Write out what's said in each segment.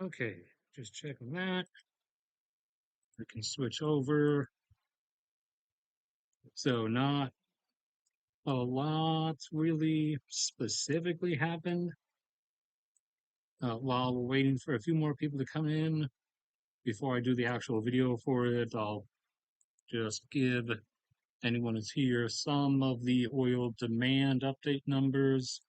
Okay, just checking that. I can switch over. So not a lot really specifically happened. While we're waiting for a few more people to come in before I do the actual video for it, I'll just give anyone who's here some of the oil demand update numbers.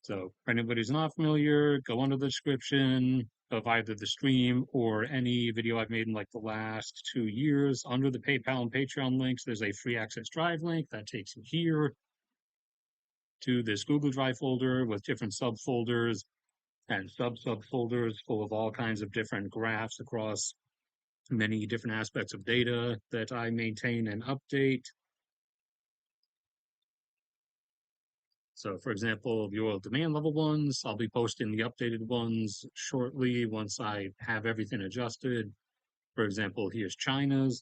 So for anybody who's not familiar, go under the description of either the stream or any video I've made in like the last 2 years. Under the PayPal and Patreon links, there's a free access drive link that takes you here to this Google Drive folder with different subfolders and subfolders full of all kinds of different graphs across many different aspects of data that I maintain and update. So, for example, the oil demand level ones, I'll be posting the updated ones shortly once I have everything adjusted. For example, here's China's,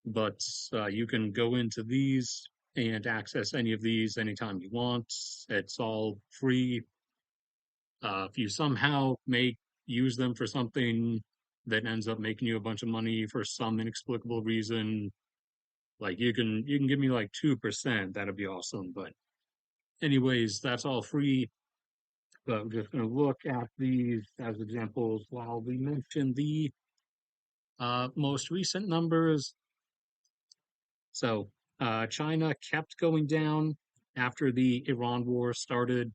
but you can go into these and access any of these anytime you want. It's all free. If you somehow use them for something that ends up making you a bunch of money for some inexplicable reason, like you can give me like 2%, that'd be awesome. But anyways, that's all free. But I'm just going to look at these as examples while we mention the most recent numbers. So China kept going down after the Iran war started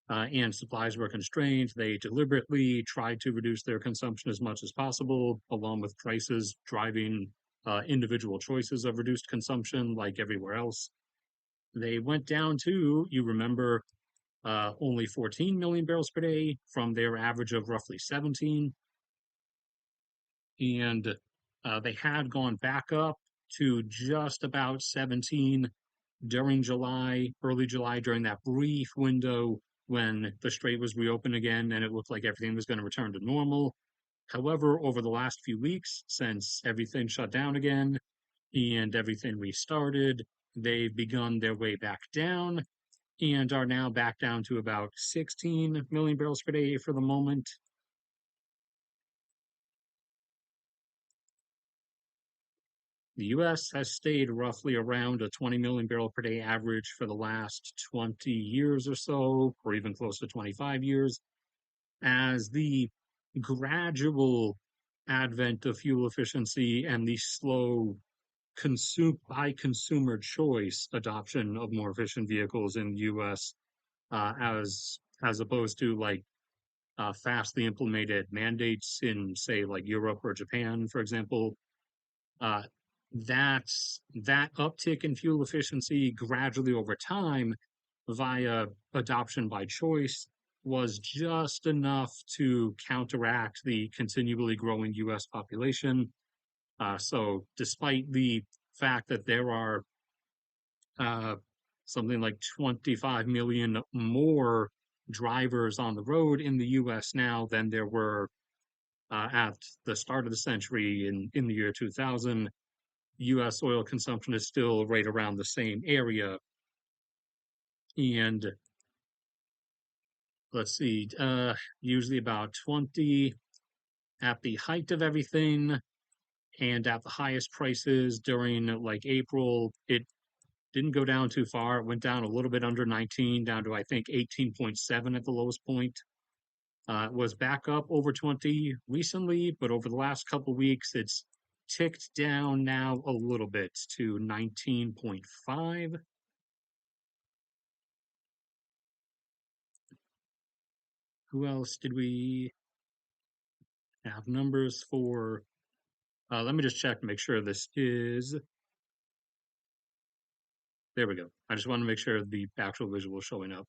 and supplies were constrained. They deliberately tried to reduce their consumption as much as possible, along with prices driving individual choices of reduced consumption like everywhere else. They went down to, you remember, only 14 million barrels per day from their average of roughly 17. And they had gone back up to just about 17 during July, early July, during that brief window when the strait was reopened again and it looked like everything was going to return to normal. However, over the last few weeks, since everything shut down again and everything restarted, they've begun their way back down and are now back down to about 16 million barrels per day for the moment. The US has stayed roughly around a 20 million barrel per day average for the last 20 years or so, or even close to 25 years, as the gradual advent of fuel efficiency and the slow by consumer choice adoption of more efficient vehicles in the US, as opposed to like fastly implemented mandates in say like Europe or Japan, for example. Uh, that uptick in fuel efficiency gradually over time via adoption by choice was just enough to counteract the continually growing US population. So, despite the fact that there are uh, something like 25 million more drivers on the road in the US now than there were at the start of the century in the year 2000, US oil consumption is still right around the same area. And let's see, usually about 20 at the height of everything and at the highest prices during like April. It didn't go down too far. It went down a little bit under 19, down to I think 18.7 at the lowest point. It was back up over 20 recently, but over the last couple weeks, it's ticked down now a little bit to 19.5. Who else did we have numbers for? Let me just check to make sure this is. There we go. I just want to make sure the actual visual is showing up.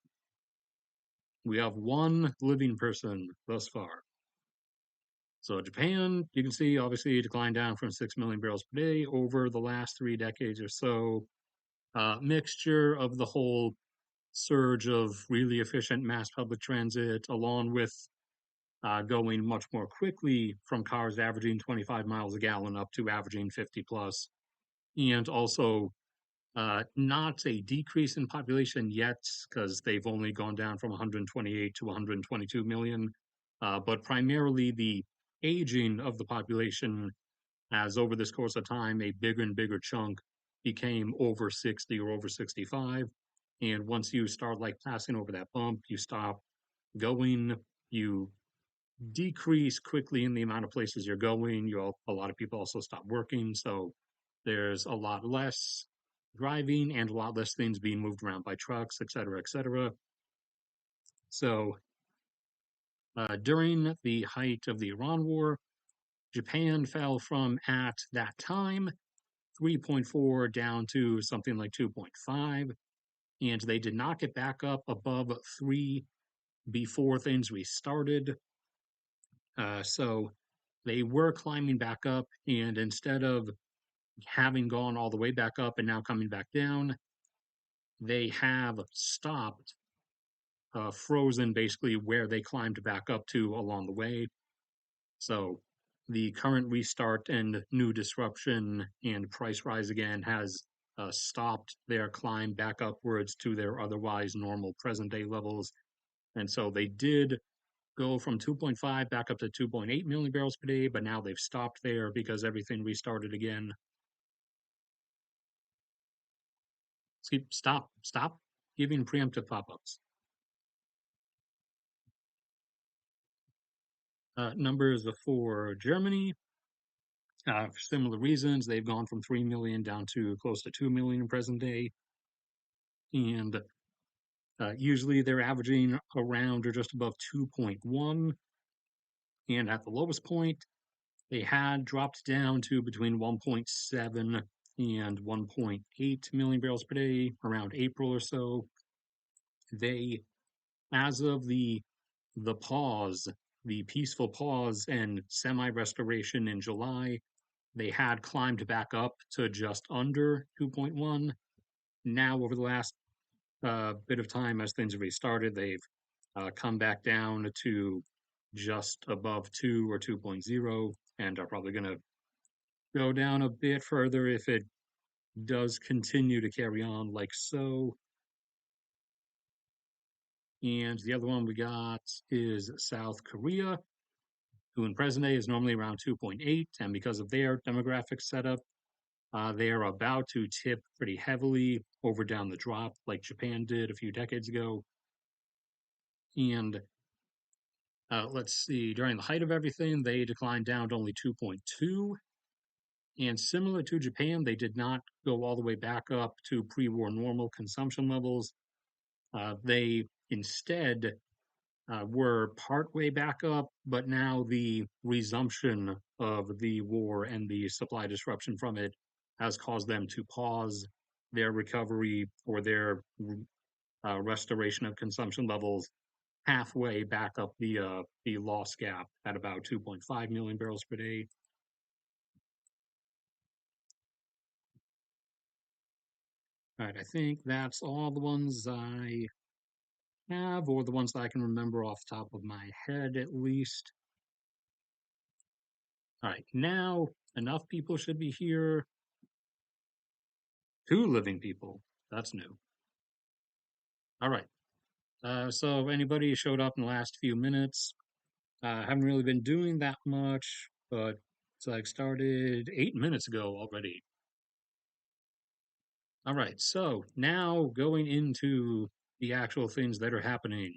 We have one living person thus far. So Japan, you can see obviously declined down from 6 million barrels per day over the last 3 decades or so. Mixture of the whole surge of really efficient mass public transit, along with going much more quickly from cars averaging 25 miles a gallon up to averaging 50 plus, and also Not a decrease in population yet, because they've only gone down from 128 to 122 million, but primarily the aging of the population, as over this course of time, a bigger and bigger chunk became over 60 or over 65. And once you start like passing over that bump, you stop going, you decrease quickly in the amount of places you're going. A lot of people also stop working, so there's a lot less driving and a lot less things being moved around by trucks, et cetera, et cetera. So during the height of the Iran War, Japan fell from at that time 3.4 down to something like 2.5, and they did not get back up above 3 before things restarted. So they were climbing back up, and instead of having gone all the way back up and now coming back down, they have stopped, frozen basically where they climbed back up to along the way. So the current restart and new disruption and price rise again has stopped their climb back upwards to their otherwise normal present day levels. And so they did go from 2.5 back up to 2.8 million barrels per day, but now they've stopped there because everything restarted again. Stop giving preemptive pop-ups. Numbers for Germany, for similar reasons, they've gone from 3 million down to close to 2 million in present day. And usually they're averaging around or just above 2.1. And at the lowest point, they had dropped down to between 1.7 and 1.8 million barrels per day around April or so. They, as of the pause, the peaceful pause and semi-restoration in July, they had climbed back up to just under 2.1. Now, over the last bit of time, as things have restarted, they've come back down to just above 2 or 2.0, and are probably going to go down a bit further if it does continue to carry on like so. And the other one we got is South Korea, who in present day is normally around 2.8, and because of their demographic setup, they are about to tip pretty heavily over down the drop like Japan did a few decades ago. And let's see, during the height of everything, they declined down to only 2.2. And similar to Japan, they did not go all the way back up to pre war normal consumption levels. They instead were partway back up, but now the resumption of the war and the supply disruption from it has caused them to pause their recovery or their restoration of consumption levels halfway back up the loss gap at about 2.5 million barrels per day. All right, I think that's all the ones I have, or the ones that I can remember off the top of my head at least. All right, now enough people should be here. 2 living people. That's new. All right. So anybody showed up in the last few minutes? Haven't really been doing that much, but it's like started 8 minutes ago already. All right. So now going into the actual things that are happening.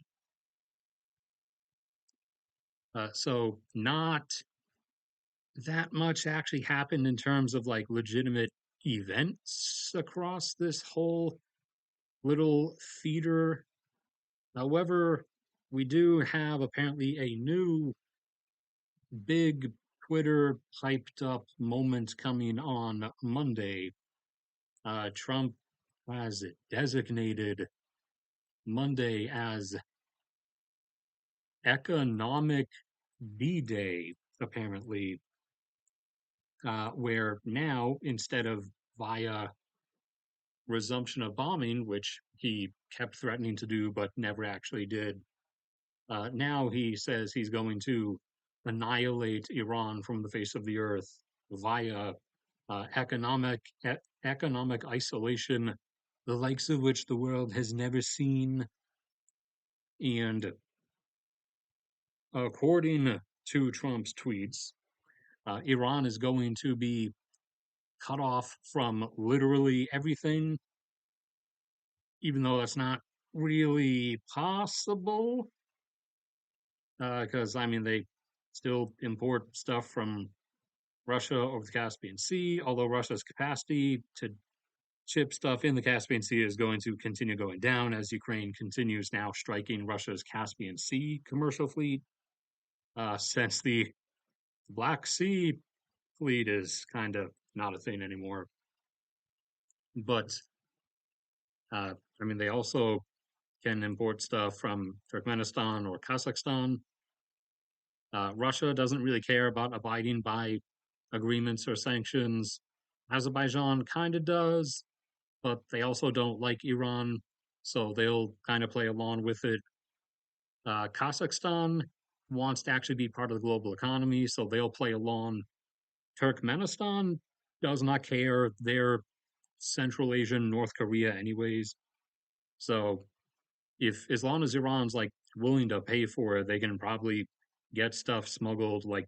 So not that much actually happened in terms of like legitimate events across this whole little theater. However, we do have apparently a new big Twitter hyped up moment coming on Monday. Trump has designated Monday as Economic D-Day, apparently, where now, instead of via resumption of bombing, which he kept threatening to do but never actually did, now he says he's going to annihilate Iran from the face of the earth via economic economic isolation, the likes of which the world has never seen. And according to Trump's tweets, Iran is going to be cut off from literally everything, even though that's not really possible. Because, I mean, they still import stuff from Russia over the Caspian Sea, although Russia's capacity to ship stuff in the Caspian Sea is going to continue going down as Ukraine continues now striking Russia's Caspian Sea commercial fleet, since the Black Sea fleet is kind of not a thing anymore. But I mean, they also can import stuff from Turkmenistan or Kazakhstan. Russia doesn't really care about abiding by agreements or sanctions. Azerbaijan kind of does, but they also don't like Iran, so they'll kind of play along with it. Kazakhstan wants to actually be part of the global economy, so they'll play along. Turkmenistan does not care. They're Central Asian North Korea, anyways. So if as long as Iran's like willing to pay for it, they can probably get stuff smuggled like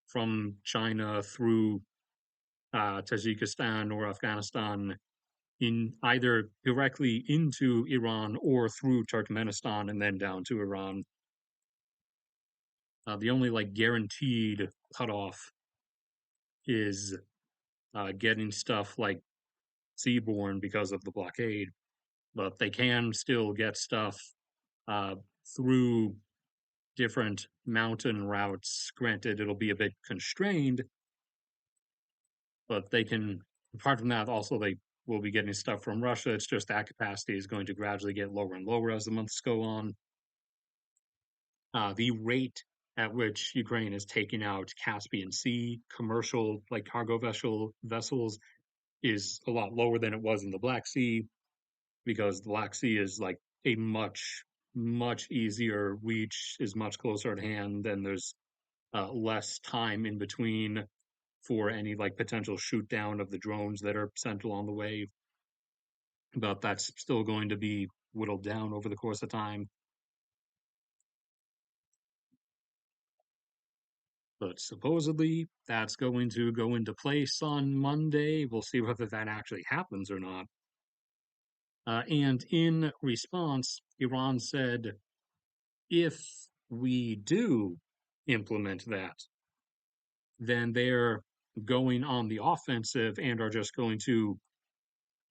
from China through Tajikistan or Afghanistan in either directly into Iran or through Turkmenistan and then down to Iran. The only like guaranteed cutoff is getting stuff like seaborne because of the blockade, but they can still get stuff uh, through different mountain routes. Granted, it'll be a bit constrained, but they can, apart from that, also they will be getting stuff from Russia. It's just that capacity is going to gradually get lower and lower as the months go on. The rate at which Ukraine is taking out Caspian Sea commercial, like cargo vessels, is a lot lower than it was in the Black Sea because the Black Sea is like a much easier reach, is much closer at hand, and there's less time in between for any like potential shoot down of the drones that are sent along the way. But that's still going to be whittled down over the course of time. But supposedly that's going to go into place on Monday. We'll see whether that actually happens or not. And in response, Iran said, if we do implement that, then they're going on the offensive and are just going to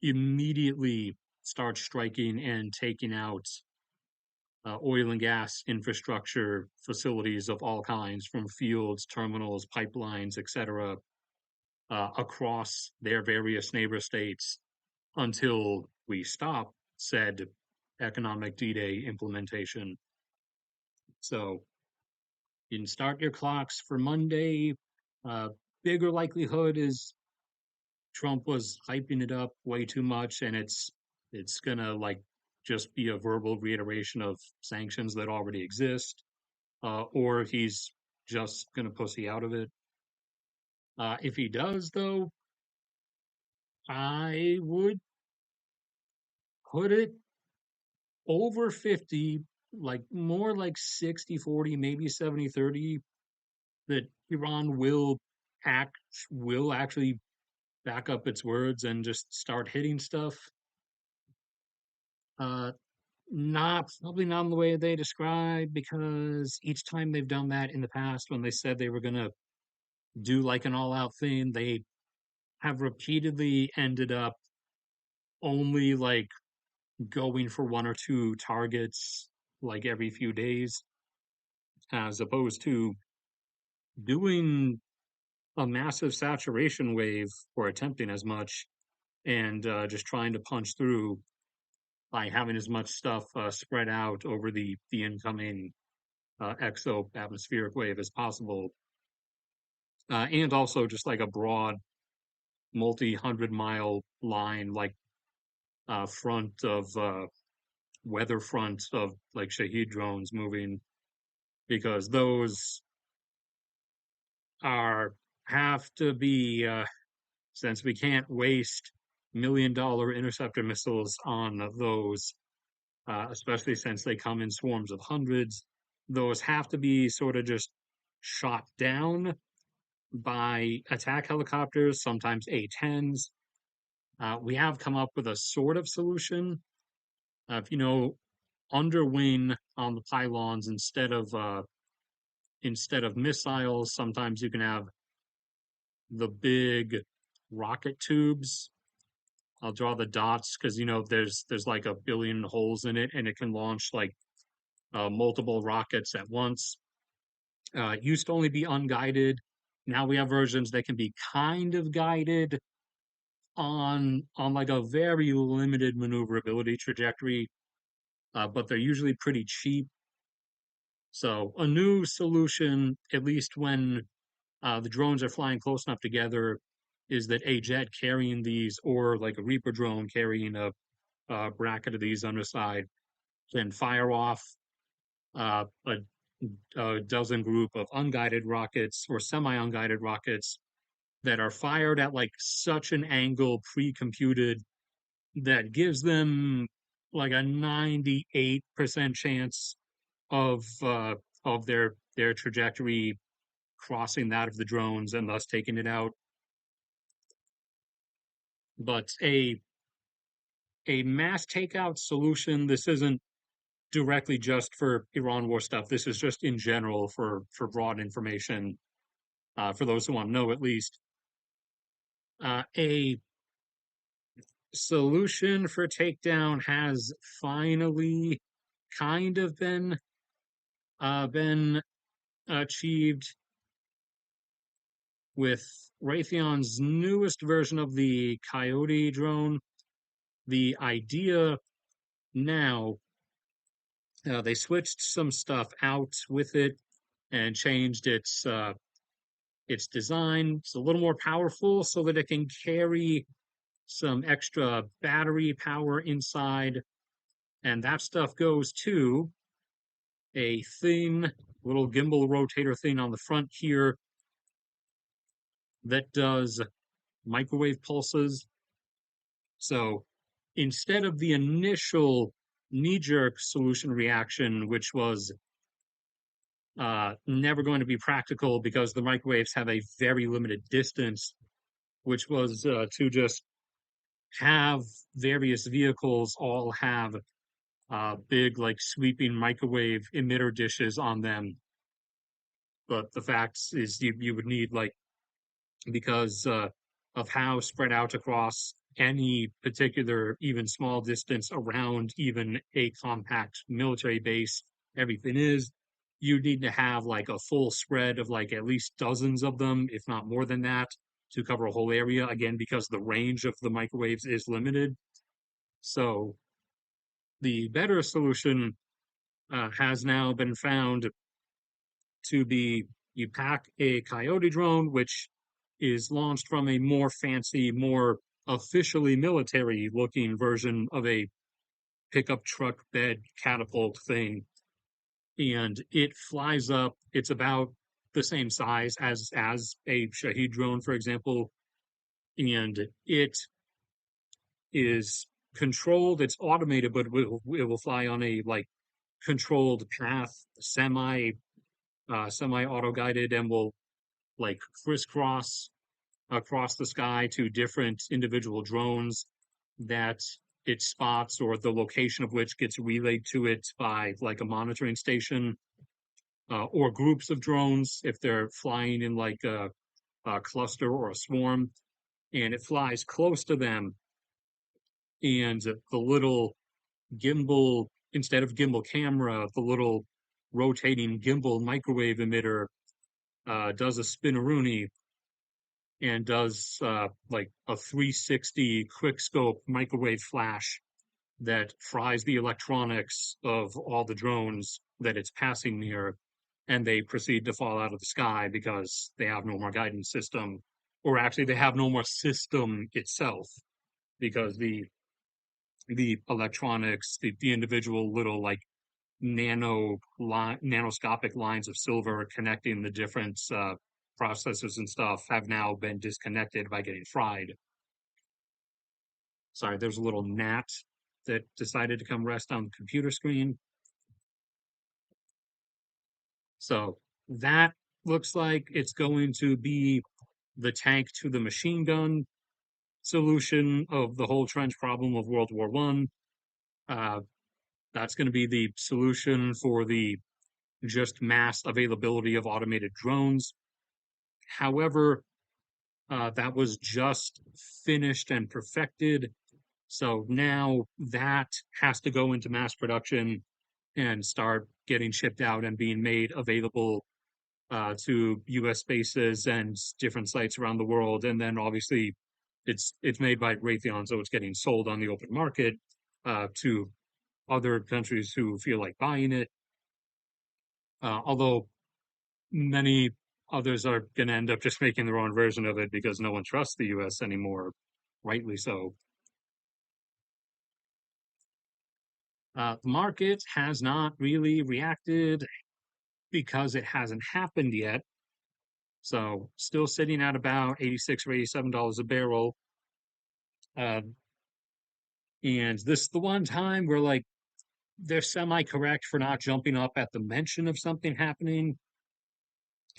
immediately start striking and taking out oil and gas infrastructure facilities of all kinds, from fields, terminals, pipelines, etc., across their various neighbor states until we stop said economic D-Day implementation. So you can start your clocks for Monday. Uh, Bigger likelihood is Trump was hyping it up way too much, and it's gonna like just be a verbal reiteration of sanctions that already exist, or he's just gonna pussy out of it. If he does, though, I would put it over 50, like more like 60-40, maybe 70-30, that Iran will actually back up its words and just start hitting stuff. Uh, Not probably not in the way they describe, because each time they've done that in the past, when they said they were gonna do like an all-out thing, they have repeatedly ended up only like going for one or two targets like every few days, as opposed to doing a massive saturation wave or attempting as much and just trying to punch through by having as much stuff spread out over the incoming exo atmospheric wave as possible, and also just like a broad multi-hundred-mile line, like front of weather front of like Shahed drones moving, because those are have to be since we can't waste $1 million interceptor missiles on those, especially since they come in swarms of hundreds. Those have to be sort of just shot down by attack helicopters, sometimes A-10s. We have come up with a sort of solution. If you know, under wing on the pylons instead of missiles, sometimes you can have the big rocket tubes. I'll draw the dots because there's like a billion holes in it, and it can launch like multiple rockets at once. It used to only be unguided. Now we have versions that can be kind of guided on like a very limited maneuverability trajectory, but they're usually pretty cheap. So a new solution, at least when the drones are flying close enough together, is that a jet carrying these, or like a Reaper drone carrying a bracket of these underside, can fire off a dozen group of unguided rockets or semi-unguided rockets that are fired at like such an angle pre-computed that gives them like a 98% chance of their trajectory crossing that of the drones and thus taking it out. But a mass takeout solution, this isn't directly just for Iran war stuff. This is just in general for broad information, for those who want to know at least. A solution for takedown has finally kind of been achieved with Raytheon's newest version of the Coyote drone. The idea now, they switched some stuff out with it and changed its design. It's a little more powerful so that it can carry some extra battery power inside, and that stuff goes to a thin little gimbal rotator thing on the front here that does microwave pulses. So instead of the initial knee-jerk solution reaction, which was never going to be practical because the microwaves have a very limited distance, which was to just have various vehicles all have big, like sweeping microwave emitter dishes on them. But the fact is, you would need like, because of how spread out across any particular, even small distance around even a compact military base, everything is, you need to have like a full spread of like at least dozens of them, if not more than that, to cover a whole area. Again, because the range of the microwaves is limited. So the better solution has now been found to be, you pack a Coyote drone, which is launched from a more fancy, more officially military looking version of a pickup truck bed catapult thing. And it flies up. It's about the same size as a Shahed drone, for example. And it is controlled, it's automated, but it will fly on a like controlled path, semi auto guided, and will like crisscross across the sky to different individual drones that it spots, or the location of which gets relayed to it by like a monitoring station, or groups of drones if they're flying in like a cluster or a swarm, and it flies close to them, and the little gimbal, instead of gimbal camera, the little rotating gimbal microwave emitter does a spinneroonie and does like a 360 quick scope microwave flash that fries the electronics of all the drones that it's passing near, and they proceed to fall out of the sky because they have no more guidance system, or actually they have no more system itself, because the electronics, the individual little like nanoscopic lines of silver connecting the different processors and stuff have now been disconnected by getting fried. Sorry, there's a little gnat that decided to come rest on the computer screen. So that looks like it's going to be the tank to the machine gun solution of the whole trench problem of World War One. Uh, that's going to be the solution for the just mass availability of automated drones. However, that was just finished and perfected. So now that has to go into mass production and start getting shipped out and being made available to U.S. bases and different sites around the world. And then obviously it's made by Raytheon, so it's getting sold on the open market to other countries who feel like buying it. Although many others are going to end up just making their own version of it because no one trusts the U.S. anymore, rightly so. The market has not really reacted because it hasn't happened yet. So still sitting at about 86 or $87 a barrel. Uh, and this is the one time where like they're semi-correct for not jumping up at the mention of something happening.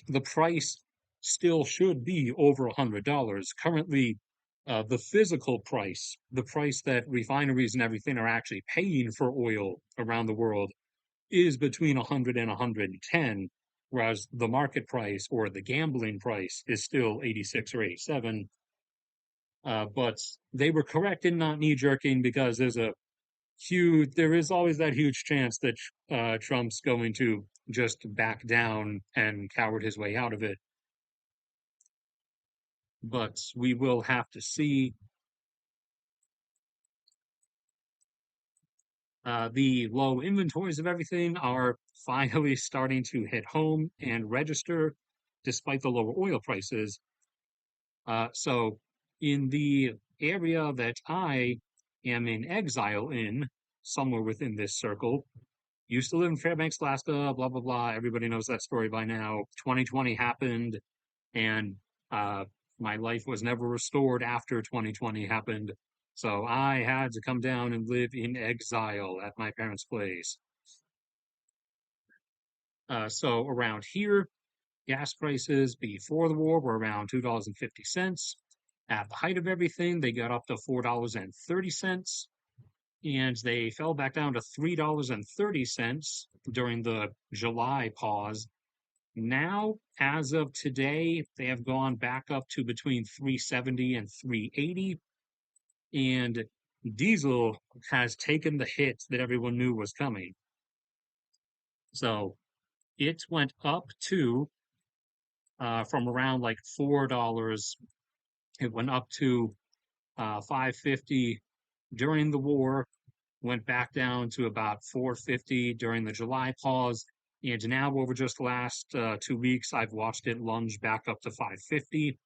The price still should be over $100. Currently, the physical price, the price that refineries and everything are actually paying for oil around the world, is between 100 and 110, whereas the market price or the gambling price is still 86 or 87. But they were correct in not knee jerking because there is always that huge chance that Trump's going to just back down and coward his way out of it. But we will have to see. The low inventories of everything are finally starting to hit home and register despite the lower oil prices. So, in the area that I am in exile in, somewhere within this circle, used to live in Fairbanks, Alaska, blah, blah, blah. Everybody knows that story by now. 2020 happened, and uh, my life was never restored after 2020 happened. So I had to come down and live in exile at my parents' place. So around here, gas prices before the war were around $2.50. At the height of everything, they got up to $4.30, and they fell back down to $3.30 during the July pause. Now, as of today, they have gone back up to between 370 and 380, and diesel has taken the hit that everyone knew was coming. So it went up to from around like $4. It went up to 550 during the war, went back down to about 450 during the July pause, and now over just the last 2 weeks, I've watched it lunge back up to 550.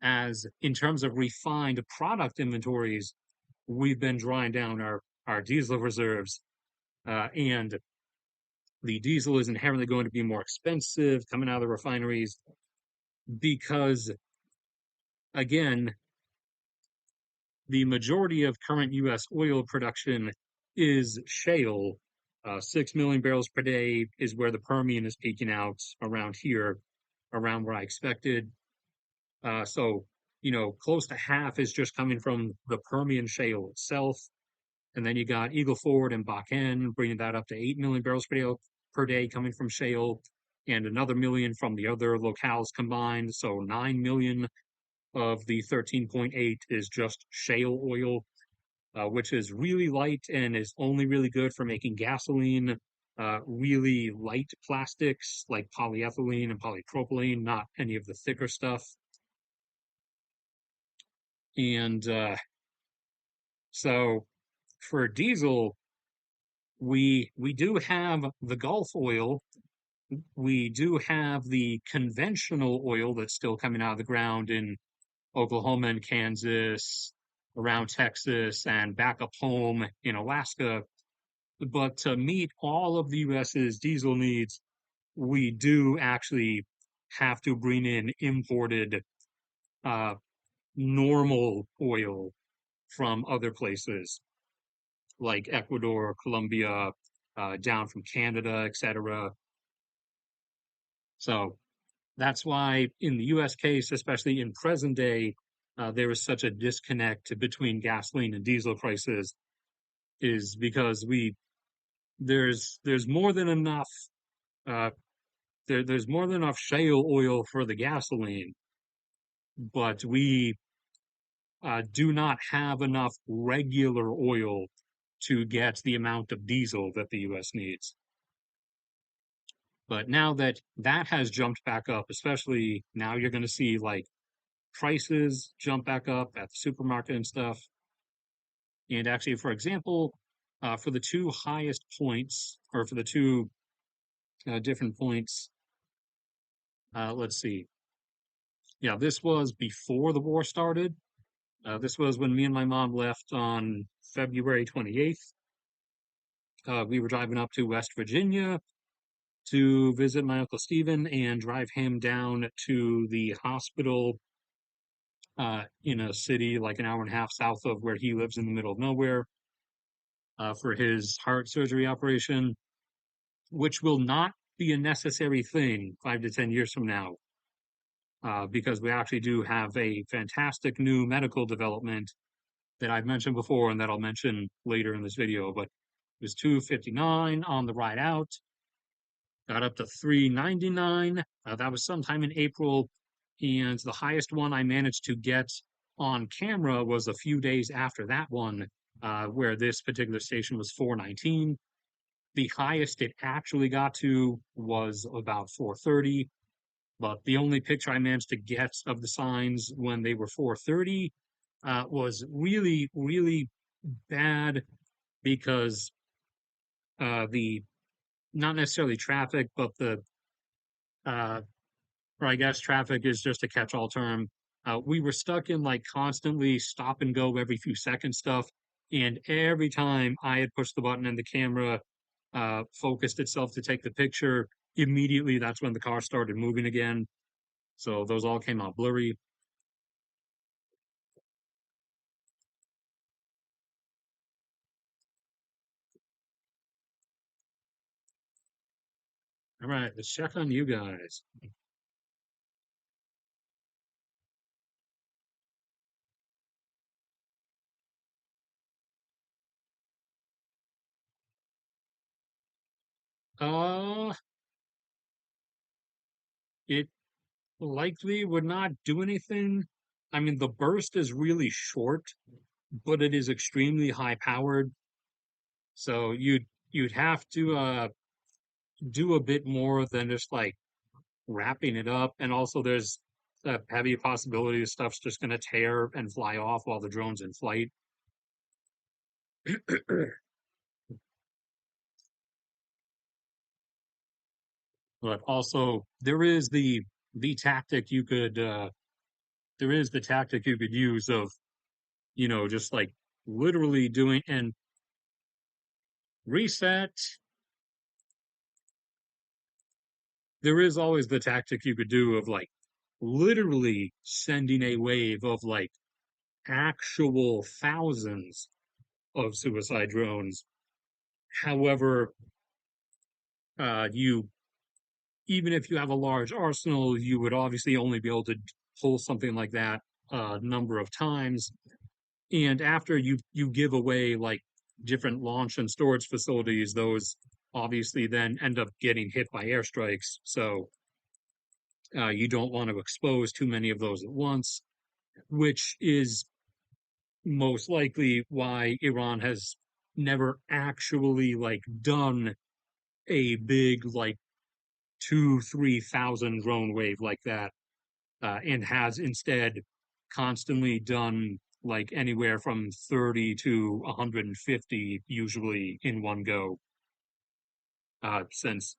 As in terms of refined product inventories, we've been drawing down our diesel reserves, and the diesel is inherently going to be more expensive coming out of the refineries because, again, the majority of current U.S. oil production is shale. 6 million barrels per day is where the Permian is peaking out around here, around where I expected. So, close to half is just coming from the Permian shale itself. And then you got Eagle Ford and Bakken, bringing that up to 8 million barrels per day coming from shale, and another million from the other locales combined. So 9 million of the 13.8 is just shale oil, which is really light and is only really good for making gasoline. Really light plastics like polyethylene and polypropylene, not any of the thicker stuff. And so for diesel, we do have the Gulf oil. We do have the conventional oil that's still coming out of the ground in Oklahoma and Kansas, around Texas, and back up home in Alaska. But to meet all of the US's diesel needs, we do actually have to bring in imported uh, normal oil from other places like Ecuador, Colombia, down from Canada, etc. So that's why in the US case, especially in present day, there is such a disconnect between gasoline and diesel prices, is because there's more than enough uh, there's more than enough shale oil for the gasoline, but we do not have enough regular oil to get the amount of diesel that the US needs. But now that that has jumped back up, especially now you're going to see like prices jump back up at the supermarket and stuff. And actually, for example, for the two highest points, or for the two different points, let's see. Yeah, this was before the war started. This was when me and my mom left on February 28th. We were driving up to West Virginia to visit my Uncle Stephen and drive him down to the hospital in a city like an hour and a half south of where he lives in the middle of nowhere for his heart surgery operation, which will not be a necessary thing 5 to 10 years from now, because we actually do have a fantastic new medical development that I've mentioned before and that I'll mention later in this video. But it was 259 on the ride out, got up to 399. That was sometime in April, and the highest one I managed to get on camera was a few days after that one, where this particular station was 419. The highest it actually got to was about 430, but the only picture I managed to get of the signs when they were 430 was really, really bad because the not necessarily traffic, but the uh, or I guess traffic is just a catch-all term. We were stuck in like constantly stop and go every few seconds stuff, and every time I had pushed the button and the camera focused itself to take the picture, immediately that's when the car started moving again. So those all came out blurry. All right, let's check on you guys. Uh, it likely would not do anything. I mean, the burst is really short, but it is extremely high powered. So you'd have to do a bit more than just like wrapping it up. And also there's a heavy possibility of stuff's just gonna tear and fly off while the drone's in flight. But also the tactic you could there is the tactic you could use of, just like literally doing and reset. There is always the tactic you could do of like literally sending a wave of like actual thousands of suicide drones. However, you even if you have a large arsenal, you would obviously only be able to pull something like that a number of times. And after you give away like different launch and storage facilities, those obviously then end up getting hit by airstrikes. So you don't want to expose too many of those at once, which is most likely why Iran has never actually like done a big like 2, 3 thousand drone wave like that, and has instead constantly done like anywhere from 30 to 150 usually in one go, since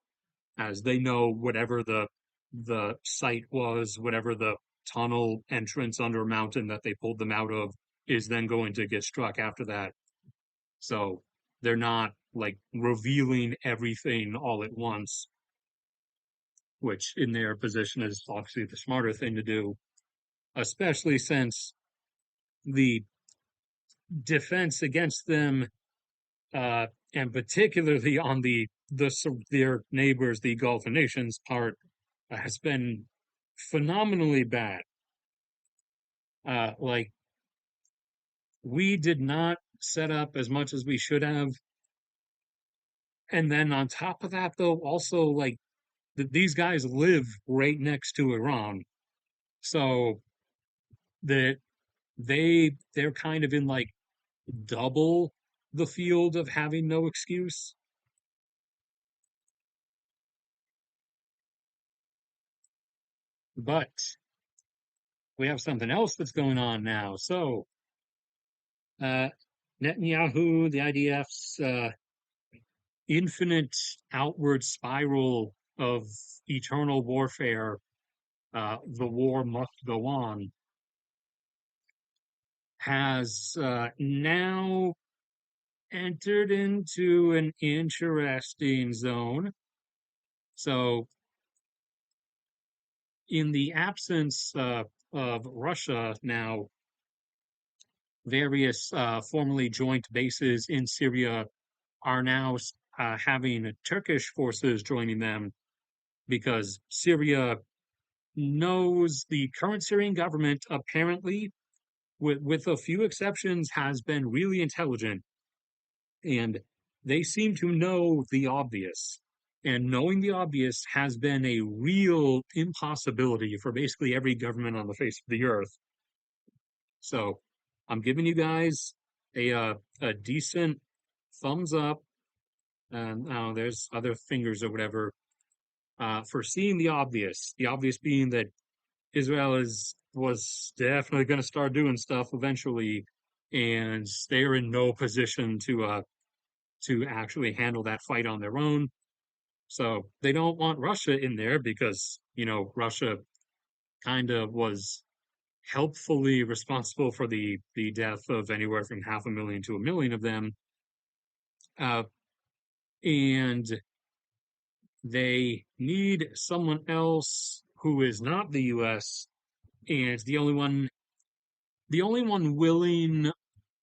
as they know whatever the site was, whatever the tunnel entrance under a mountain that they pulled them out of is then going to get struck after that. So they're not like revealing everything all at once, which in their position is obviously the smarter thing to do, especially since the defense against them, uh, and particularly on their neighbors, the Gulf nations part, has been phenomenally bad. Like we did not set up as much as we should have, and then on top of that, though, also like these guys live right next to Iran, so that they're kind of in like double the field of having no excuse. But we have something else that's going on now. So, uh, Netanyahu, the IDF's infinite outward spiral of eternal warfare, the war must go on, has now entered into an interesting zone. So, in the absence of Russia now, various formerly joint bases in Syria are now having Turkish forces joining them because Syria knows the current Syrian government apparently, with a few exceptions, has been really intelligent, and they seem to know the obvious. And knowing the obvious has been a real impossibility for basically every government on the face of the earth. So I'm giving you guys a decent thumbs up. And there's other fingers or whatever for seeing the obvious. The obvious being that Israel is was definitely going to start doing stuff eventually, and they're in no position to actually handle that fight on their own. So they don't want Russia in there because Russia kind of was helpfully responsible for the death of anywhere from 500,000 to 1 million of them, uh, and they need someone else who is not the U.S. and the only one willing,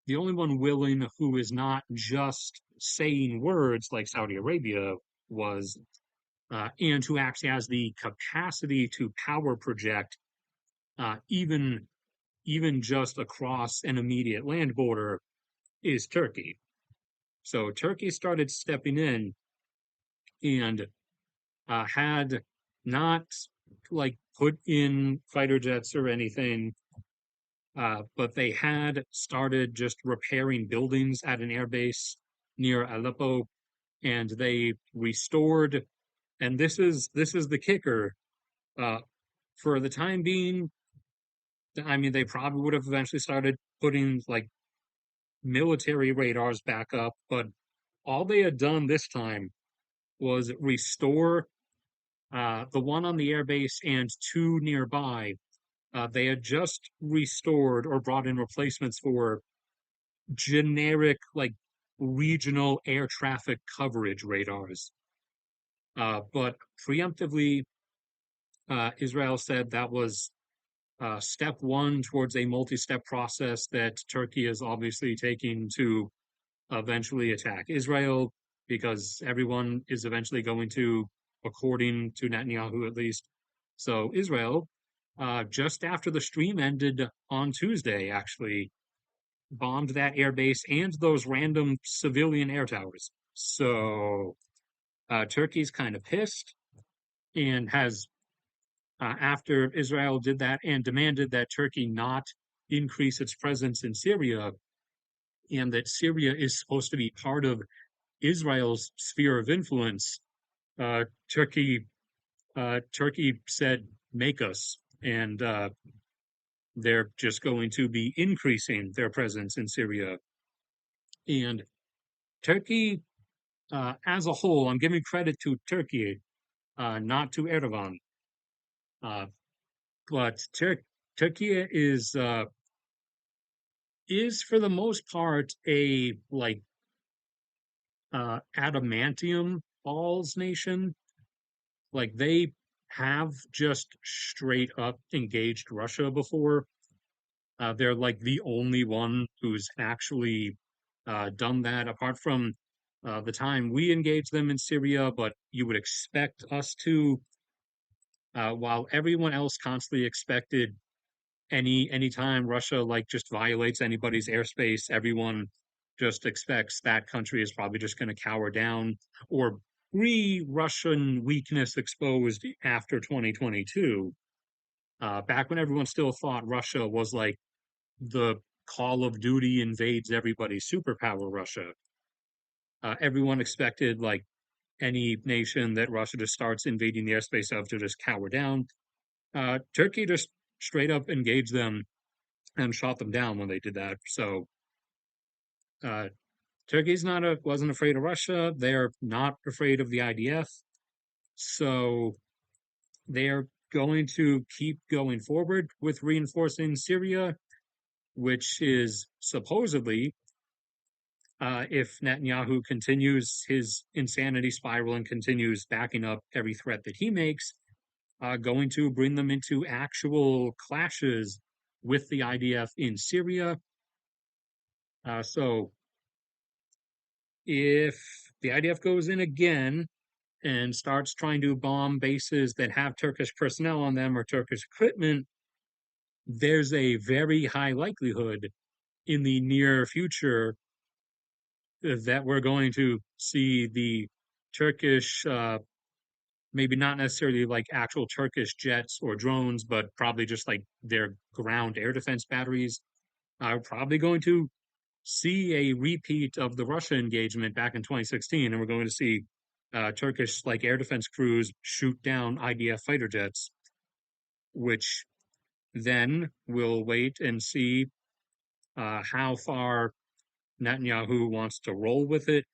the only one willing who is not just saying words like Saudi Arabia was, and who actually has the capacity to power project, even just across an immediate land border, is Turkey. So Turkey started stepping in and had not like put in fighter jets or anything, but they had started just repairing buildings at an airbase near Aleppo, and they restored. And this is the kicker. Uh, for the time being, I mean, they probably would have eventually started putting like military radars back up, but all they had done this time was restore the one on the airbase and two nearby. They had just restored or brought in replacements for generic, like regional air traffic coverage radars. But preemptively, Israel said that was step one towards a multi step process that Turkey is obviously taking to eventually attack Israel, because everyone is eventually going to, according to Netanyahu at least. So Israel, just after the stream ended on Tuesday, actually bombed that airbase and those random civilian air towers. So Turkey's kind of pissed and has, after Israel did that and demanded that Turkey not increase its presence in Syria, and that Syria is supposed to be part of Israel's sphere of influence, uh, Turkey Turkey said, "Make us," and they're just going to be increasing their presence in Syria. And Turkey, as a whole, I'm giving credit to Turkey, not to Erdogan, uh, but Turkey is for the most part a like adamantium balls nation. Like they have just straight up engaged Russia before. They're like the only one who's actually done that, apart from the time we engaged them in Syria. But you would expect us to, while everyone else constantly expected anytime Russia like just violates anybody's airspace, everyone just expects that country is probably just going to cower down or pre-Russian weakness exposed after 2022. Back when everyone still thought Russia was like the Call of Duty invades everybody superpower Russia. Everyone expected like any nation that Russia just starts invading the airspace of to just cower down. Turkey just straight up engaged them and shot them down when they did that. So uh, Turkey's not a wasn't afraid of Russia. They're not afraid of the IDF. So they're going to keep going forward with reinforcing Syria, which is supposedly, if Netanyahu continues his insanity spiral and continues backing up every threat that he makes, going to bring them into actual clashes with the IDF in Syria. So if the IDF goes in again and starts trying to bomb bases that have Turkish personnel on them or Turkish equipment, there's a very high likelihood in the near future that we're going to see the Turkish, maybe not necessarily like actual Turkish jets or drones, but probably just like their ground air defense batteries, are probably going to see a repeat of the Russia engagement back in 2016, and we're going to see Turkish like air defense crews shoot down IDF fighter jets, which then we'll wait and see how far Netanyahu wants to roll with it,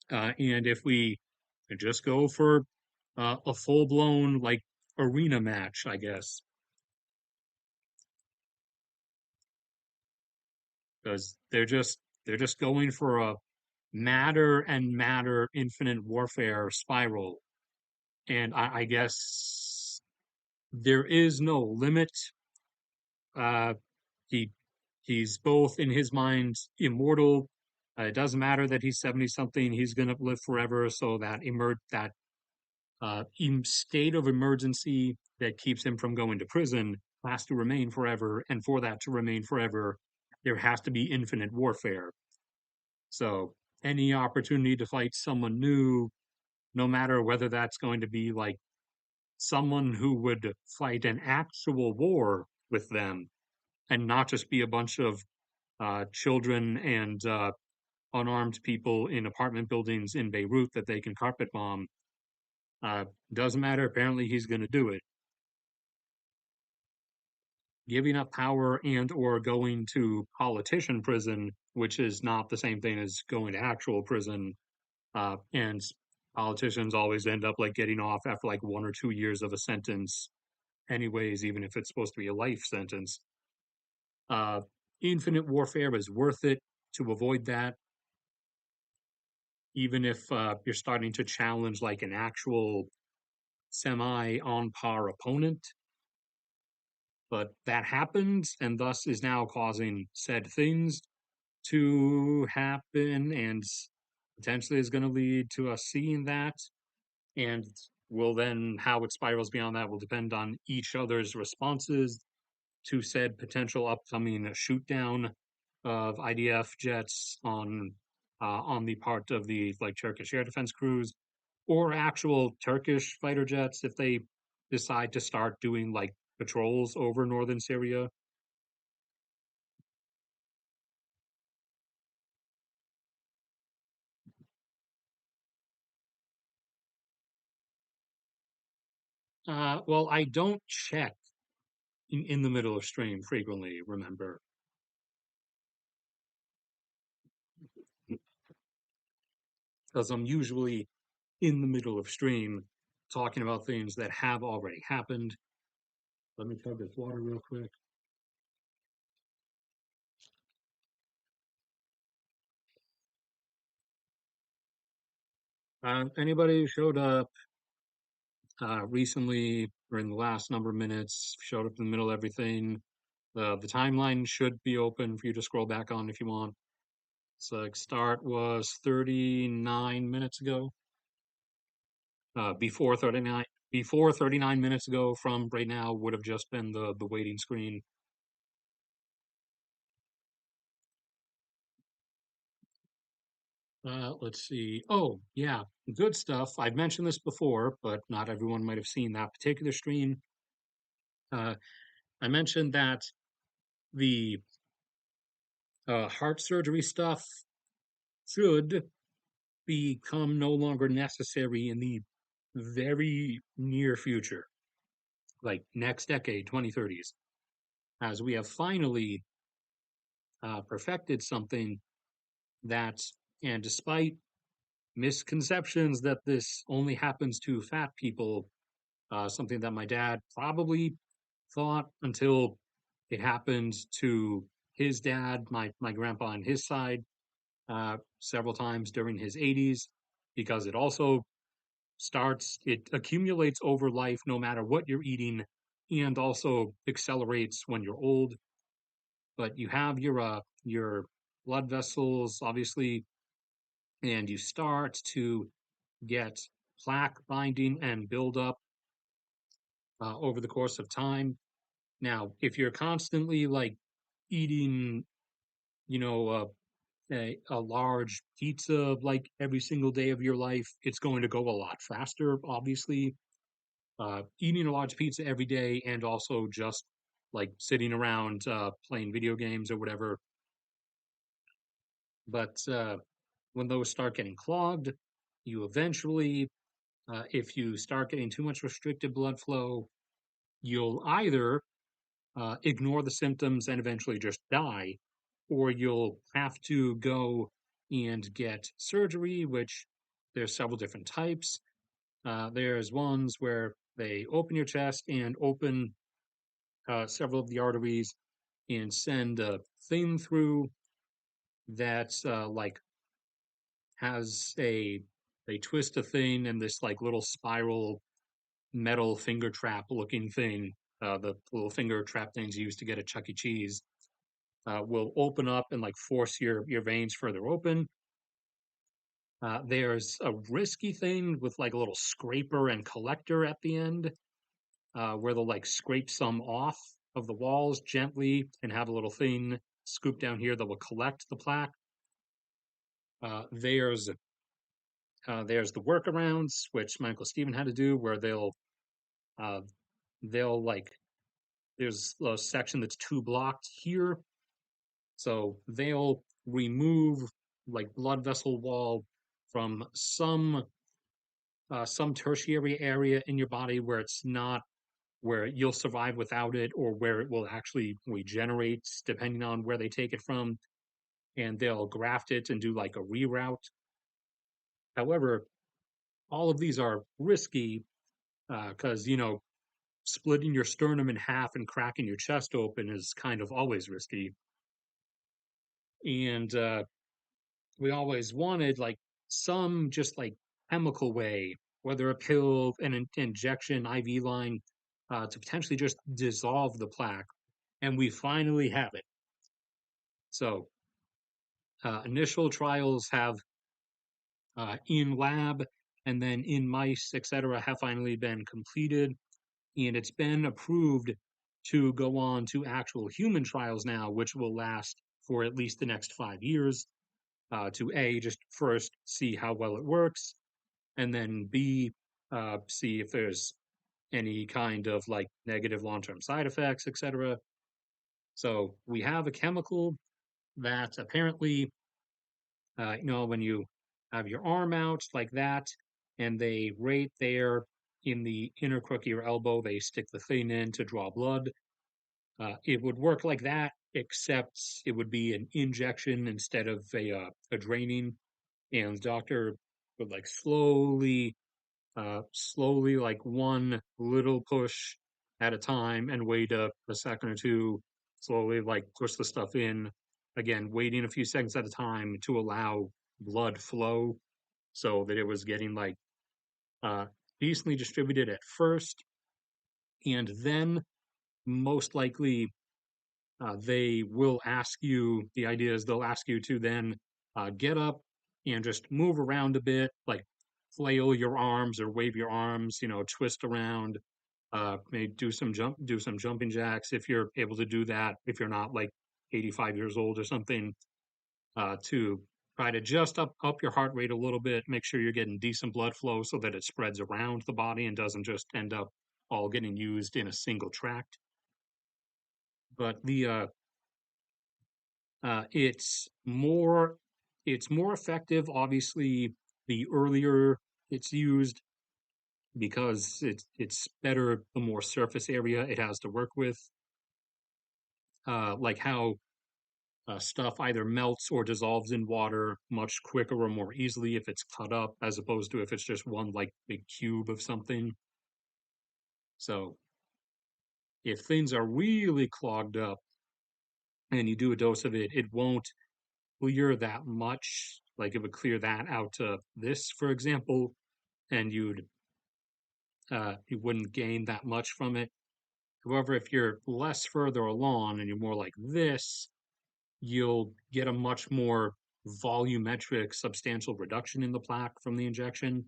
and if we just go for a full blown like arena match, I guess, because they're just going for a matter and matter infinite warfare spiral. And I guess there is no limit. Uh, he he's both in his mind immortal. It doesn't matter that he's 70 something; he's going to live forever. So that state of emergency that keeps him from going to prison has to remain forever. And for that to remain forever, there has to be infinite warfare. So any opportunity to fight someone new, no matter whether that's going to be like someone who would fight an actual war with them and not just be a bunch of children and unarmed people in apartment buildings in Beirut that they can carpet bomb. Doesn't matter. Apparently, he's going to do it. Giving up power and or going to politician prison, which is not the same thing as going to actual prison. And politicians always end up like getting off after like 1 or 2 years of a sentence anyways, even if it's supposed to be a life sentence. Uh, Infinite warfare is worth it to avoid that, even if you're starting to challenge like an actual semi on par opponent. But that happened and thus is now causing said things to happen and potentially is going to lead to us seeing that. And will then, how it spirals beyond that will depend on each other's responses to said potential upcoming shoot down of IDF jets on the part of the like Turkish air defense crews or actual Turkish fighter jets if they decide to start doing like patrols over northern Syria. Well, I don't check in the middle of stream frequently, remember, because I'm usually in the middle of stream talking about things that have already happened. Let me chug this water real quick. Anybody who showed up recently or in the last number of minutes, showed up in the middle of everything, The timeline should be open for you to scroll back on if you want. So like start was 39 minutes ago. Before 39 minutes ago from right now would have just been the waiting screen. Let's see. Oh, yeah, good stuff. I've mentioned this before, but not everyone might have seen that particular stream. Uh, I mentioned that the heart surgery stuff should become no longer necessary in the very near future, like next decade, 2030s, as we have finally perfected something that, and despite misconceptions that this only happens to fat people, something that my dad probably thought until it happened to his dad, my grandpa on his side, several times during his 80s, because it also it accumulates over life no matter what you're eating, and also accelerates when you're old. But you have your blood vessels, obviously, and you start to get plaque binding and build up over the course of time. Now, if you're constantly like eating, you know, a large pizza like every single day of your life, it's going to go a lot faster, obviously. Eating a large pizza every day and also just like sitting around playing video games or whatever. But when those start getting clogged, you eventually, if you start getting too much restricted blood flow, you'll either ignore the symptoms and eventually just die, or you'll have to go and get surgery, which there's several different types. There's ones where they open your chest and open several of the arteries and send a thing through that's like has they twist a thing and this like little spiral metal finger trap looking thing, the little finger trap things used to get at Chuck E. Cheese, will open up and like force your veins further open. There's a risky thing with like a little scraper and collector at the end, where they'll like scrape some off of the walls gently and have a little thing scoop down here that will collect the plaque. Uh, there's there's the workarounds, which my Uncle Stephen had to do, where uh, they'll like there's a section that's too blocked here, so they'll remove like blood vessel wall from some tertiary area in your body where it's not where you'll survive without it or where it will actually regenerate depending on where they take it from, and they'll graft it and do like a reroute. However, all of these are risky because splitting your sternum in half and cracking your chest open is kind of always risky. And we always wanted like some just like chemical way, whether a pill, an injection, IV line, to potentially just dissolve the plaque. And we finally have it. So initial trials have in lab and then in mice, etc., have finally been completed, and it's been approved to go on to actual human trials now, which will last for at least the next 5 years. To A, just first see how well it works, and then B, see if there's any kind of like negative long-term side effects, etc. So we have a chemical that apparently, when you have your arm out like that, and they right there in the inner crook of your elbow, they stick the thing in to draw blood. It would work like that, except it would be an injection instead of a draining, and the doctor would like slowly, like one little push at a time, and wait a second or two, slowly like push the stuff in. Again, waiting a few seconds at a time to allow blood flow so that it was getting like uh, decently distributed at first, and then most likely they will ask you, the idea is they'll ask you to then get up and just move around a bit, like flail your arms or wave your arms, twist around, maybe do some jumping jacks if you're able to do that, if you're not like 85 years old or something, to try to just up your heart rate a little bit, make sure you're getting decent blood flow so that it spreads around the body and doesn't just end up all getting used in a single tract. But the it's more effective, obviously, the earlier it's used because it's better the more surface area it has to work with. Like how stuff either melts or dissolves in water much quicker or more easily if it's cut up, as opposed to if it's just one like big cube of something. So if things are really clogged up and you do a dose of it, it won't clear that much. Like it would clear that out to this, for example, and you wouldn't gain that much from it. However, if you're less further along and you're more like this, you'll get a much more volumetric, substantial reduction in the plaque from the injection.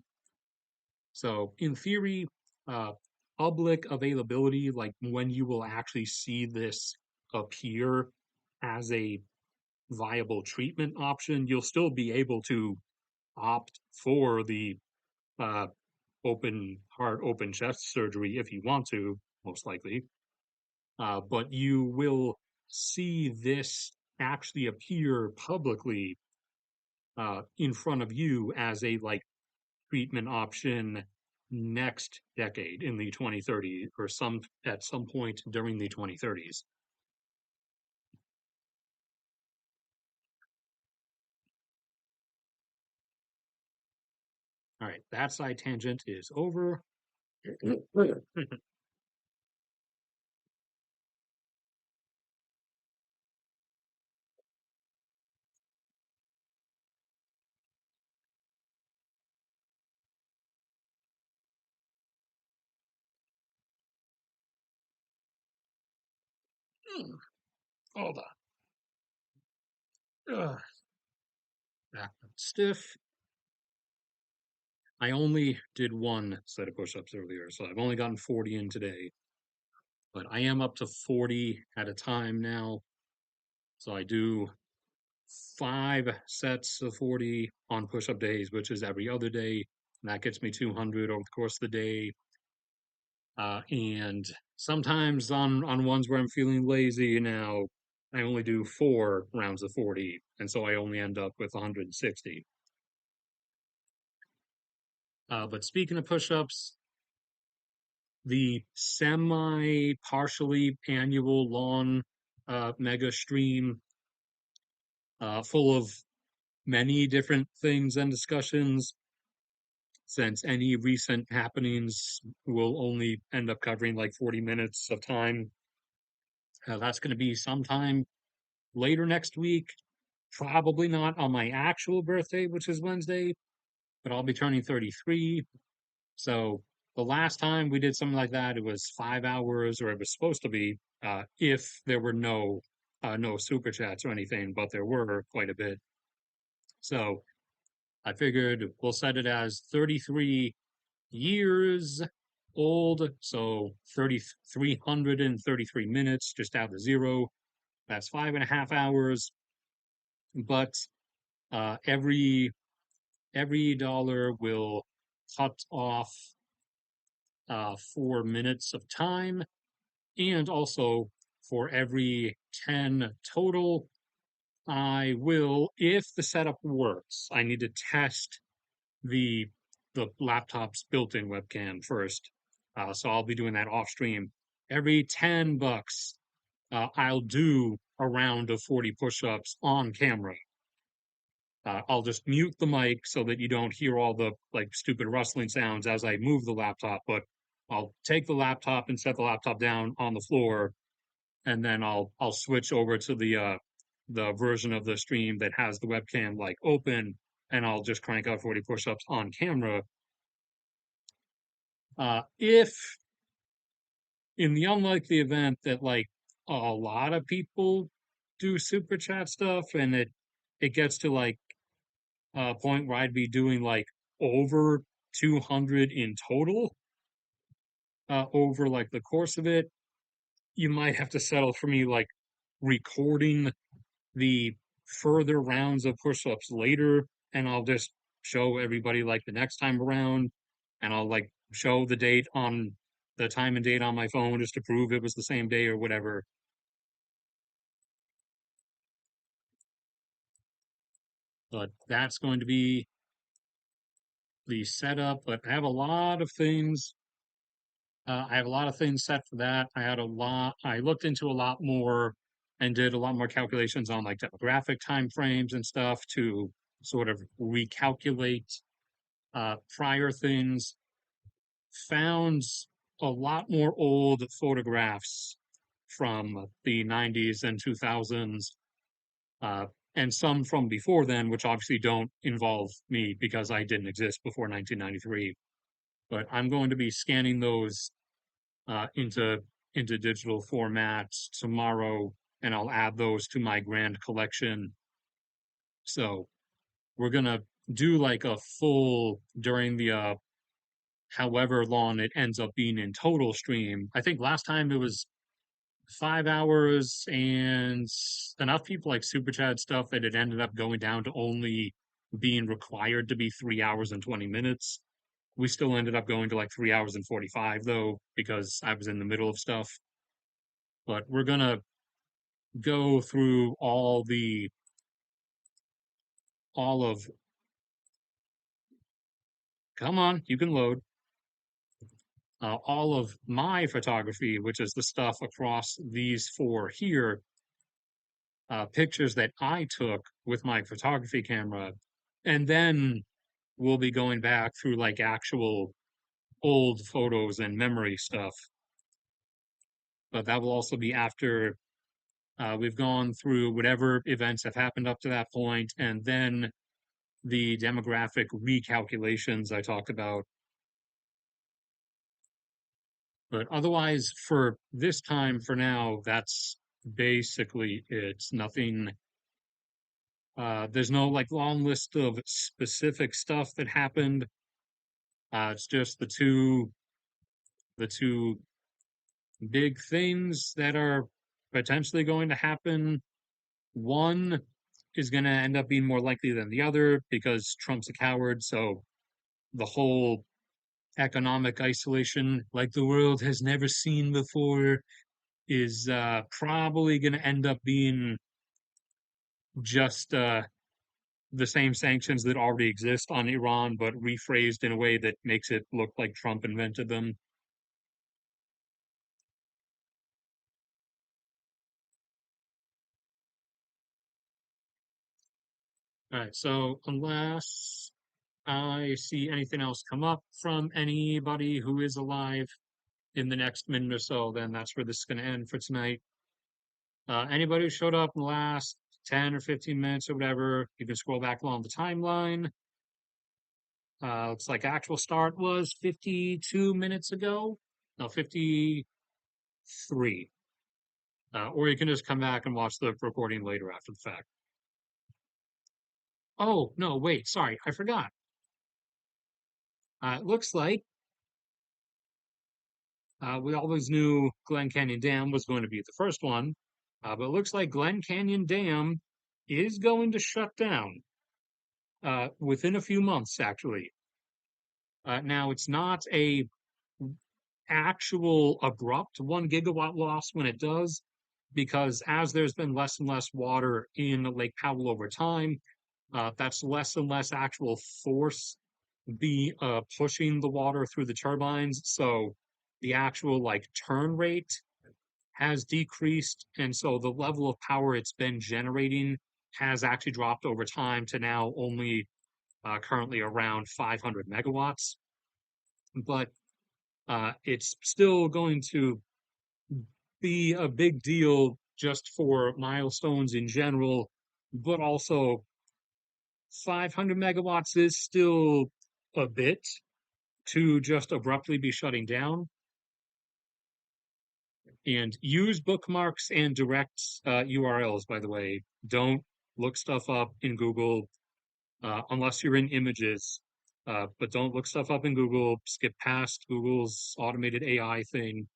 So, in theory, uh, public availability, like when you will actually see this appear as a viable treatment option, you'll still be able to opt for the uh, open heart, open chest surgery if you want to, most likely. But you will see this actually appear publicly in front of you as a like treatment option next decade in the 2030s or some at some point during the 2030s. All right, that side tangent is over. Hold on. Back up stiff. I only did one set of push-ups earlier, so I've only gotten 40 in today, but I am up to 40 at a time now. So I do 5 sets of 40 on push-up days, which is every other day. And that gets me 200 over the course of the day. And sometimes on ones where I'm feeling lazy now, I only do 4 rounds of 40, and so I only end up with 160. But speaking of push-ups, the semi-partially annual long mega stream full of many different things and discussions, since any recent happenings will only end up covering like 40 minutes of time. That's going to be sometime later next week. Probably not on my actual birthday, which is Wednesday, but I'll be turning 33. So the last time we did something like that, it was 5 hours, or it was supposed to be, if there were no super chats or anything, but there were quite a bit. So I figured we'll set it as 33 years old, so 333 minutes, just add the zero. That's 5.5 hours. But every dollar will cut off 4 minutes of time, and also for every 10 total, I will, if the setup works, I need to test the the laptop's built-in webcam first. So I'll be doing that off stream. Every $10, I'll do a round of 40 push-ups on camera. I'll just mute the mic so that you don't hear all the like stupid rustling sounds as I move the laptop, but I'll take the laptop and set the laptop down on the floor, and then I'll switch over to the version of the stream that has the webcam like open, and I'll just crank out 40 push-ups on camera. If in the unlikely event that like a lot of people do super chat stuff, and it gets to like a point where I'd be doing like over 200 in total over like the course of it. You might have to settle for me like recording the further rounds of push-ups later, and I'll just show everybody like the next time around, and I'll like show the date on the time and date on my phone just to prove it was the same day or whatever. But that's going to be the setup. But I have a lot of things set for that. I looked into a lot more and did a lot more calculations on like demographic time frames and stuff to sort of recalculate prior things. Found a lot more old photographs from the 90s and 2000s, uh, and some from before then, which obviously don't involve me because I didn't exist before 1993. But I'm going to be scanning those into digital formats tomorrow, and I'll add those to my grand collection. So we're gonna do like a full during the however long it ends up being in total stream. I think last time it was 5 hours, and enough people like super chat stuff that it ended up going down to only being required to be 3 hours and 20 minutes. We still ended up going to like 3 hours and 45 though, because I was in the middle of stuff. But we're gonna go through all of come on, you can load all of my photography, which is the stuff across these four here, pictures that I took with my photography camera, and then we'll be going back through like actual old photos and memory stuff. But that will also be after we've gone through whatever events have happened up to that point, and then the demographic recalculations I talked about. But otherwise, for this time, for now, that's basically it. Nothing, there's no like long list of specific stuff that happened. It's just the two big things that are potentially going to happen. One is going to end up being more likely than the other because Trump's a coward. So the whole economic isolation, like the world has never seen before, is probably going to end up being just the same sanctions that already exist on Iran, but rephrased in a way that makes it look like Trump invented them. All right, so unless I see anything else come up from anybody who is alive in the next minute or so, then that's where this is going to end for tonight. Anybody who showed up in the last 10 or 15 minutes or whatever, you can scroll back along the timeline. Looks like actual start was 52 minutes ago. No, 53. Or you can just come back and watch the recording later after the fact. Oh, no, wait, sorry, I forgot. It looks like we always knew Glen Canyon Dam was going to be the first one, but it looks like Glen Canyon Dam is going to shut down within a few months, actually. Now, it's not a actual abrupt 1 gigawatt loss when it does, because as there's been less and less water in Lake Powell over time, that's less and less actual force be pushing the water through the turbines. So the actual like turn rate has decreased, and so the level of power it's been generating has actually dropped over time to now only currently around 500 megawatts. But it's still going to be a big deal just for milestones in general, but also 500 megawatts is still a bit to just abruptly be shutting down. And use bookmarks and direct URLs, by the way. Don't look stuff up in Google unless you're in images. But don't look stuff up in Google. Skip past Google's automated AI thing.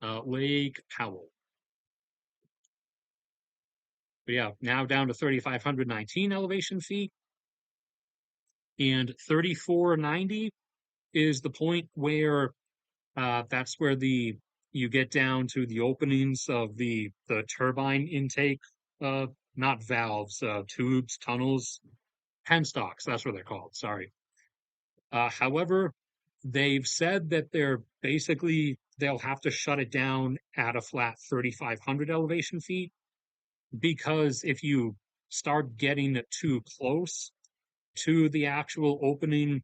Lake Powell. But yeah, now down to 3,519 elevation feet. And 3,490 is the point where that's where you get down to the openings of the turbine intake, uh, not valves, tubes, tunnels, penstocks. That's what they're called. Sorry. However, they've said that they'll have to shut it down at a flat 3,500 elevation feet because if you start getting too close to the actual opening,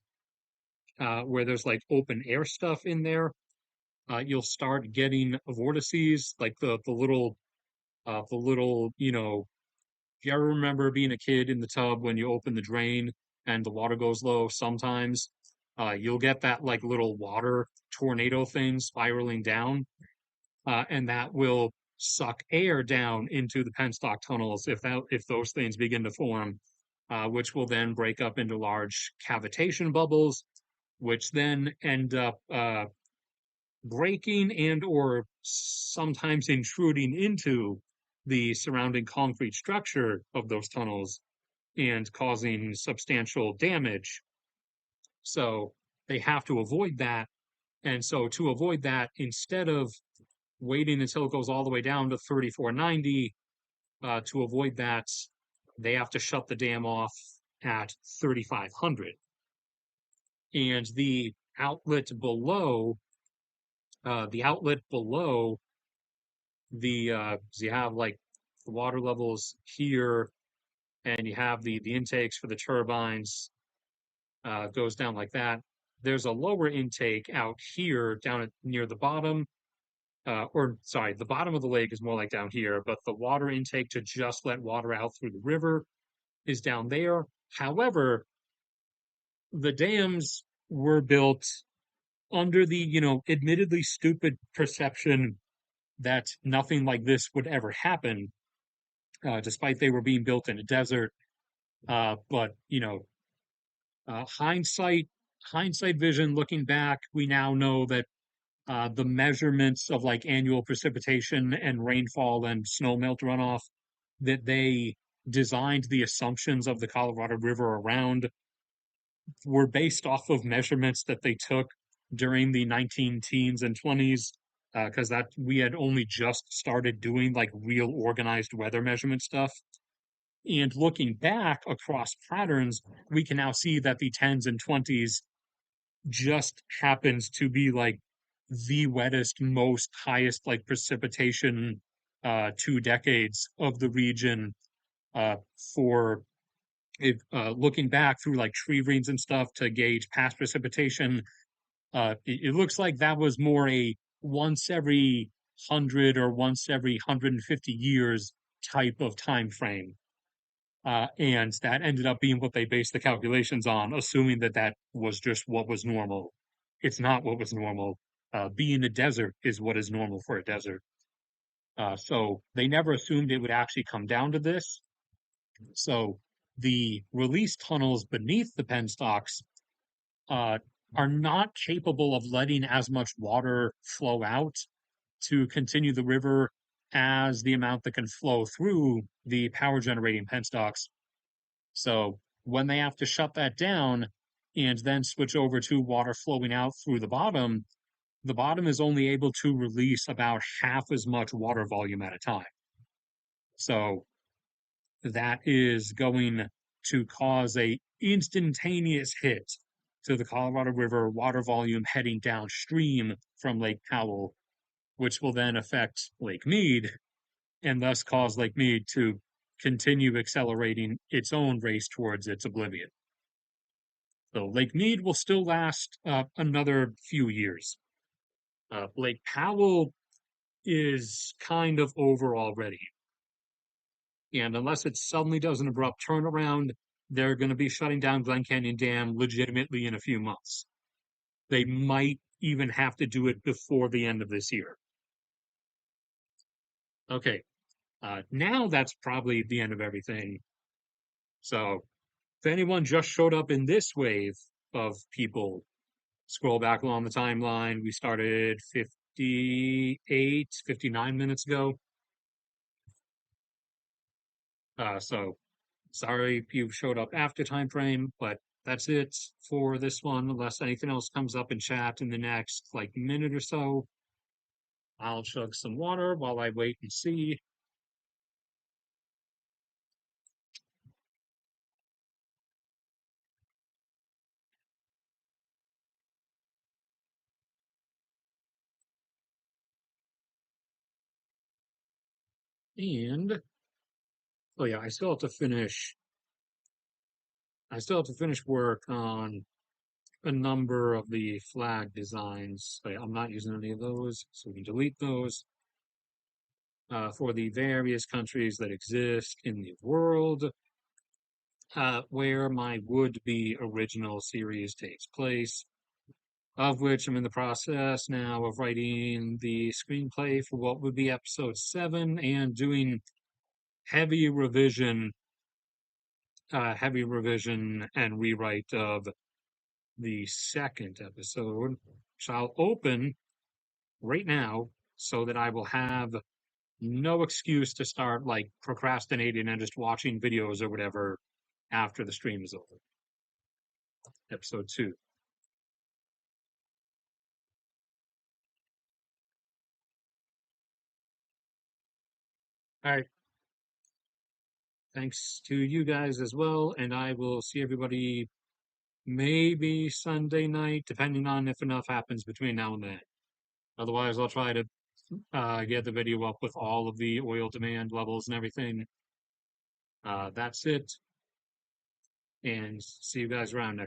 where there's like open air stuff in there, you'll start getting vortices, like the little, if you ever remember being a kid in the tub when you open the drain and the water goes low, sometimes you'll get that like little water tornado thing spiraling down, and that will suck air down into the penstock tunnels if those things begin to form, which will then break up into large cavitation bubbles, which then end up breaking and or sometimes intruding into the surrounding concrete structure of those tunnels and causing substantial damage. So they have to avoid that. And so to avoid that, instead of waiting until it goes all the way down to 3,490, to avoid that, they have to shut the dam off at 3,500. And the outlet below so you have like the water levels here, and you have the intakes for the turbines, goes down like that. There's a lower intake out here down near the bottom, or sorry, the bottom of the lake is more like down here, but the water intake to just let water out through the river is down there. However, the dams were built under the, admittedly stupid perception that nothing like this would ever happen, despite they were being built in a desert. But hindsight, hindsight vision, looking back, we now know that the measurements of like annual precipitation and rainfall and snowmelt runoff that they designed the assumptions of the Colorado River around were based off of measurements that they took during the 19 teens and 20s, because that we had only just started doing like real organized weather measurement stuff. And looking back across patterns, we can now see that the 10s and 20s just happens to be like the wettest, most highest like precipitation 2 decades of the region, uh, for looking back through like tree rings and stuff to gauge past precipitation. It looks like that was more a once every 100 or once every 150 years type of time frame. And that ended up being what they based the calculations on, assuming that that was just what was normal. It's not what was normal. Being a desert is what is normal for a desert. So they never assumed it would actually come down to this. So the release tunnels beneath the penstocks uh, are not capable of letting as much water flow out to continue the river as the amount that can flow through the power generating penstocks. So when they have to shut that down and then switch over to water flowing out through the bottom is only able to release about half as much water volume at a time. So that is going to cause a instantaneous hit to the Colorado River water volume heading downstream from Lake Powell, which will then affect Lake Mead and thus cause Lake Mead to continue accelerating its own race towards its oblivion. So Lake Mead will still last another few years. Lake Powell is kind of over already. And unless it suddenly does an abrupt turnaround, they're going to be shutting down Glen Canyon Dam legitimately in a few months. They might even have to do it before the end of this year. Okay, now that's probably the end of everything. So if anyone just showed up in this wave of people, scroll back along the timeline. We started 58, 59 minutes ago. So sorry if you showed up after time frame, but that's it for this one. Unless anything else comes up in chat in the next like minute or so, I'll chug some water while I wait and see. And oh yeah, I still have to finish. I still have to finish work on a number of the flag designs. I'm not using any of those, so we can delete those. For the various countries that exist in the world, where my would-be original series takes place, of which I'm in the process now of writing the screenplay for what would be episode 7 and doing heavy revision, heavy revision and rewrite of the second episode, which I'll open right now so that I will have no excuse to start like procrastinating and just watching videos or whatever after the stream is over. Episode 2. All right. Thanks to you guys as well. And I will see everybody maybe Sunday night, depending on if enough happens between now and then. Otherwise, I'll try to get the video up with all of the oil demand levels and everything. That's it. And see you guys around next.